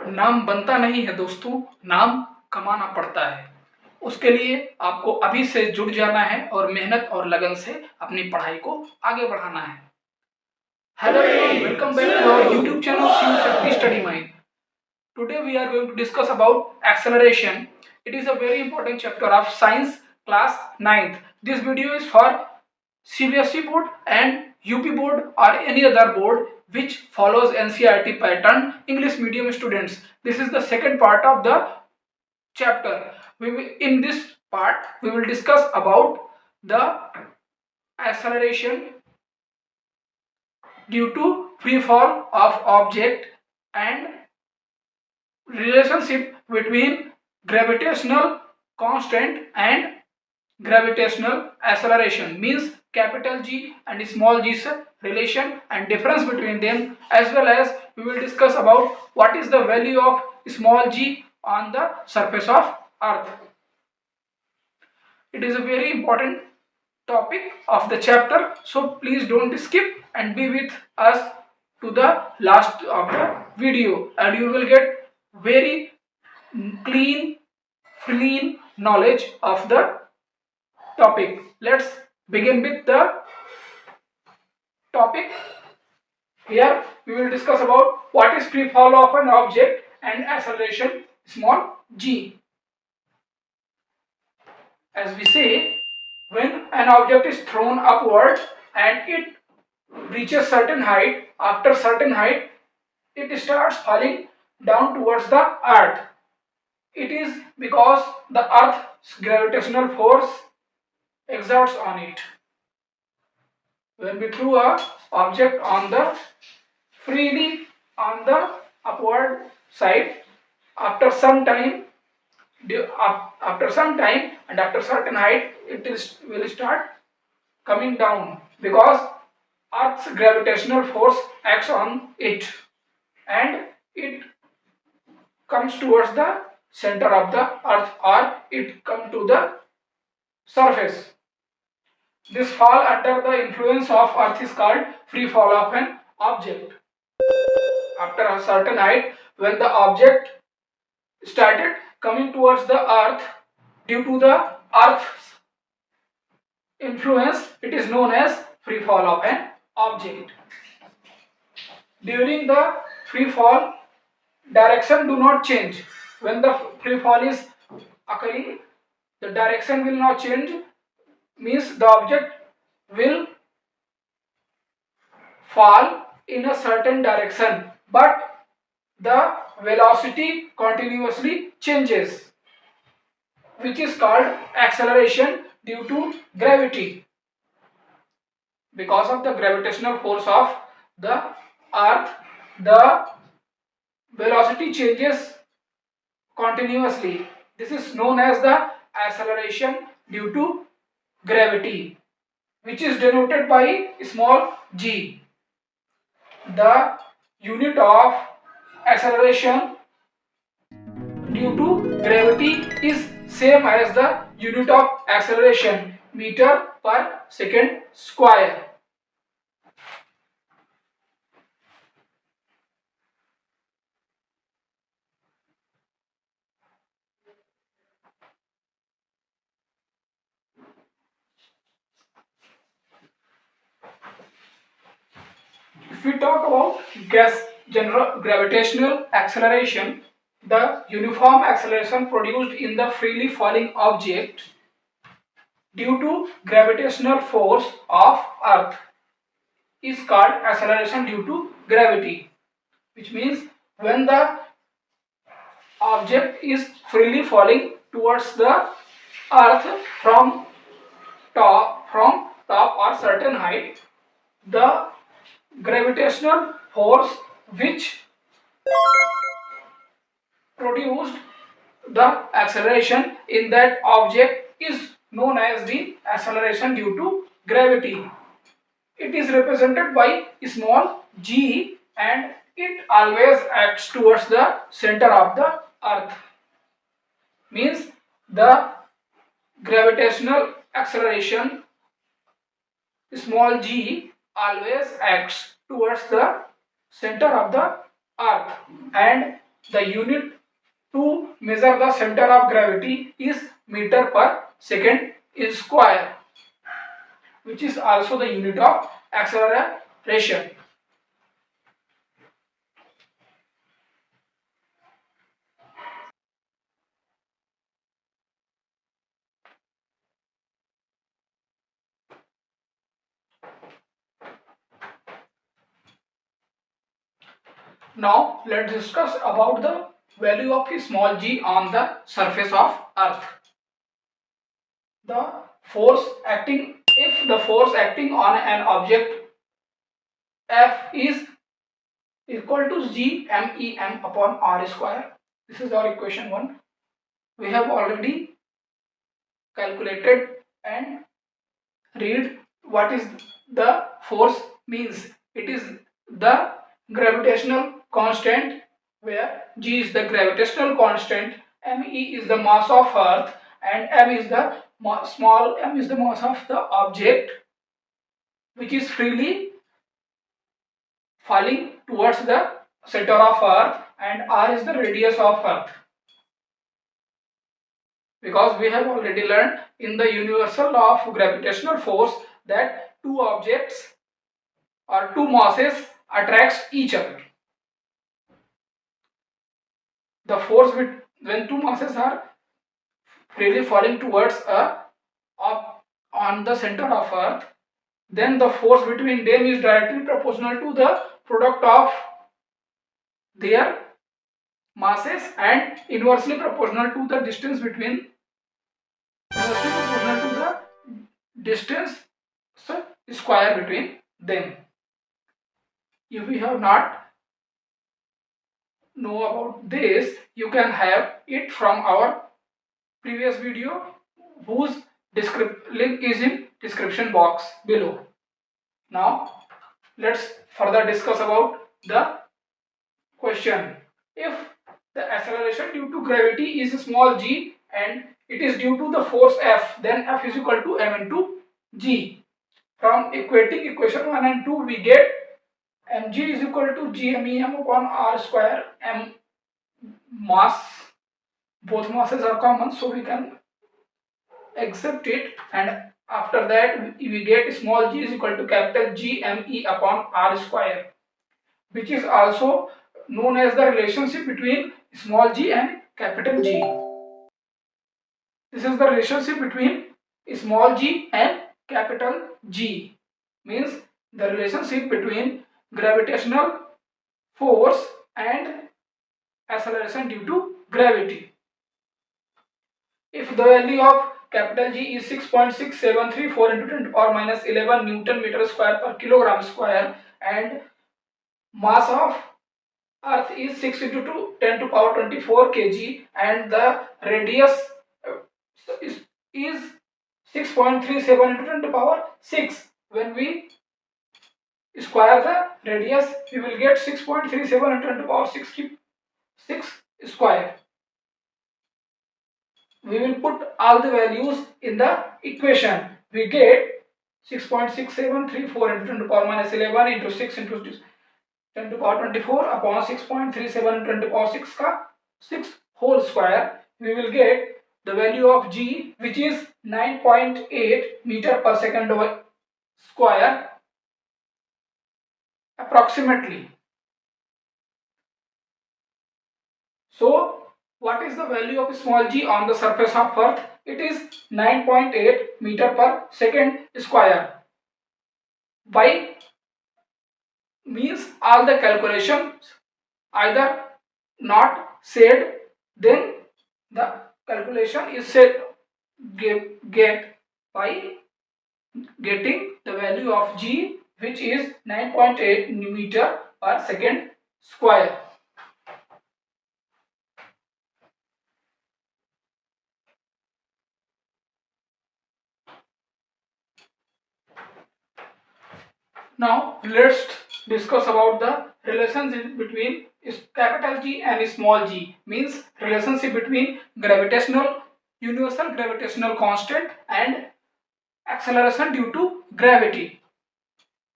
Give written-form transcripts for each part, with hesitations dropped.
नाम बनता नहीं है दोस्तों, नाम कमाना पड़ता है। उसके लिए आपको अभी से जुट जाना है और मेहनत और लगन से अपनी पढ़ाई को आगे बढ़ाना है। Hello everyone, welcome back to our YouTube channel Shiv Shakti study mind. Today we are going to discuss about acceleration. It is a very important chapter of science class 9th. This video is for CBSE board and UP board or any other board which follows NCERT pattern English medium students. This is the second part of the chapter. In this part we will discuss about the acceleration due to free fall of object and relationship between gravitational constant and gravitational acceleration, means capital G and small g's relation and difference between them, as well as we will discuss about what is the value of small g on the surface of earth. It is a very important topic of the chapter, so please don't skip and be with us to the last of the video, and you will get very clean knowledge of the topic. Let's begin with the topic. Here we will discuss about what is free fall of an object and acceleration small g. As we say, when an object is thrown upward and it reaches certain height, after certain height it starts falling down towards the earth. It is because the earth's gravitational force exerts on it. When we threw a object on the freely on the upward side, after some time and after certain height it will start coming down because earth's gravitational force acts on it and it comes towards the center of the earth, or it comes to the surface. This fall under the influence of earth is called free fall of an object. After a certain height, when the object started coming towards the earth, due to the earth's influence, it is known as free fall of an object. During the free fall, direction do not change. When the free fall is occurring, the direction will not change, means the object will fall in a certain direction, but the velocity continuously changes, which is called acceleration due to gravity. Because of the gravitational force of the earth, the velocity changes continuously. This is known as the acceleration due to gravity, which is denoted by small g. The unit of acceleration due to gravity is same as the unit of acceleration, meter per second square. If we talk about general gravitational acceleration, the uniform acceleration produced in the freely falling object due to gravitational force of earth is called acceleration due to gravity, which means when the object is freely falling towards the earth from top or certain height, the gravitational force which produced the acceleration in that object is known as the acceleration due to gravity. It is represented by small g and it always acts towards the center of the earth, means the gravitational acceleration small g always acts towards the center of the earth, and The unit to measure the center of gravity is meter per second in square, which is also the unit of acceleration. Now let's discuss about the value of small g on the surface of Earth. The force acting, if the force acting on an object F is equal to g MEM upon R square. This is our equation 1. We have already calculated and read what is the force means. It is the gravitational constant, where g is the gravitational constant, me is the mass of Earth, and m is the small m is the mass of the object which is freely falling towards the center of Earth, and r is the radius of Earth. Because we have already learned in the universal law of gravitational force that two objects or two masses attracts each other. The force when two masses are freely falling towards on the center of Earth, then the force between them is directly proportional to the product of their masses and inversely proportional to the distance between distance square between them. If we have not know about this, you can have it from our previous video whose link is in description box below. Now let's further discuss about the question. If the acceleration due to gravity is small g and it is due to the force F, then F is equal to m into g. From equating equation 1 and 2, we get mg is equal to gmem upon r square. M mass, both masses are common, so we can accept it, and after that we get small g is equal to capital Gme upon r square, which is also known as the relationship between small g and capital G. This is the relationship between small g and capital G, means the relationship between gravitational force and acceleration due to gravity. If the value of capital G is 6.6734 into 10 to the power minus 11 Newton meter square per kilogram square, and mass of Earth is 6 into 10 to the power 24 kg, and the radius is 6.37 into 10 to the power 6. When we square the radius, we will get 6.37 into 10 to the power 6 square. We will put all the values in the equation. We get 6.6734 into 10 to the power minus 11 into 6 into 10 to the power 24 upon 6.37 into 10 to the power 6 का 6 whole square. We will get the value of G, which is 9.8 meter per second square approximately. So what is the value of small g on the surface of Earth? It is 9.8 meter per second square. By means all the calculations either not said, then the calculation is said get by getting the value of g, which is 9.8 meter per second square. Now let's discuss about the relationship between capital G and small g, means relationship between universal gravitational constant and acceleration due to gravity,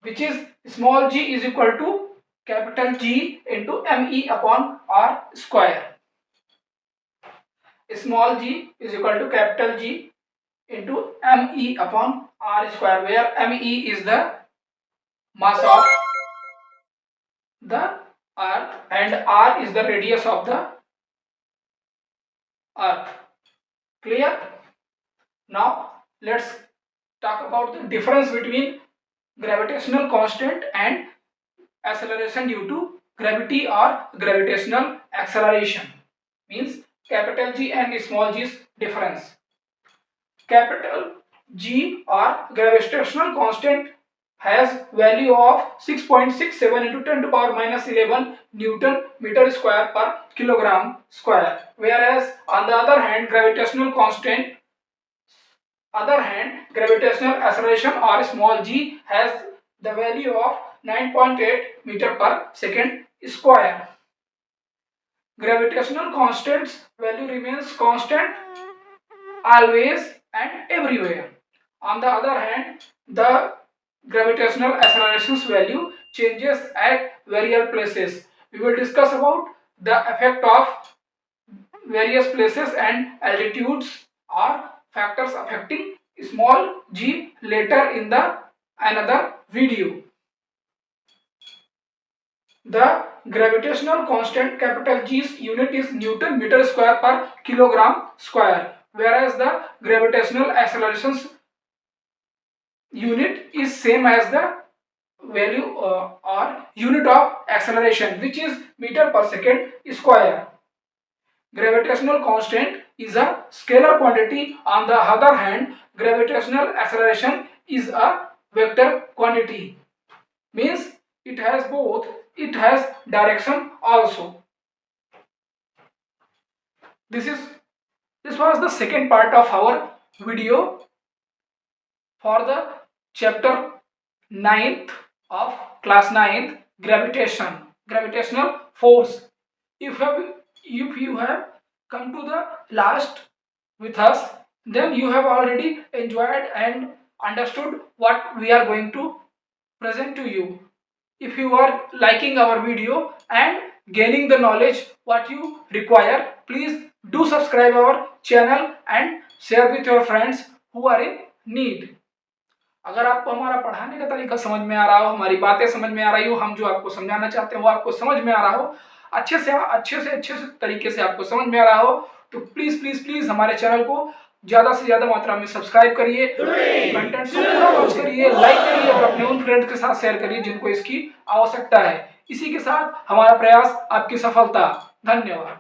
which is small g is equal to capital G into ME upon R square. Small g is equal to capital G into ME upon R square, where ME is the mass of the earth and R is the radius of the earth. Clear? Now let's talk about the difference between gravitational constant and acceleration due to gravity or gravitational acceleration. Means capital G and small g's difference. Capital G or gravitational constant has value of 6.67 into 10 to power minus 11 Newton meter square per kilogram square, whereas on the other hand gravitational acceleration or small g has the value of 9.8 meter per second square. Gravitational constant's value remains constant always and everywhere. On the other hand, the gravitational acceleration's value changes at various places. We will discuss about the effect of various places and altitudes or factors affecting small g later in the another video. The gravitational constant capital G's unit is Newton meter square per kilogram square, whereas the gravitational acceleration's unit is same as the value or unit of acceleration, which is meter per second square. Gravitational constant is a scalar quantity. On the other hand, gravitational acceleration is a vector quantity. Means it has both, it has direction also. This was the second part of our video for the chapter 9th of class 9th, gravitational force. If you have come to the last with us, then you have already enjoyed and understood what we are going to present to you. If you are liking our video and gaining the knowledge what you require, please do subscribe our channel and share with your friends who are in need. अगर आपको हमारा पढ़ाने का तरीका समझ में आ रहा हो, हमारी बातें समझ में आ रही हो, हम जो आपको समझाना चाहते हैं वो आपको समझ में आ रहा हो, अच्छे से तरीके से आपको समझ में आ रहा हो, तो प्लीज हमारे चैनल को ज्यादा से ज्यादा मात्रा में सब्सक्राइब करिए, कंटेंट को पूरा वॉच करिए, लाइक करिए और अपने उन फ्रेंड्स के साथ शेयर करिए जिनको इसकी आवश्यकता है। इसी के साथ हमारा प्रयास आपकी सफलता। धन्यवाद।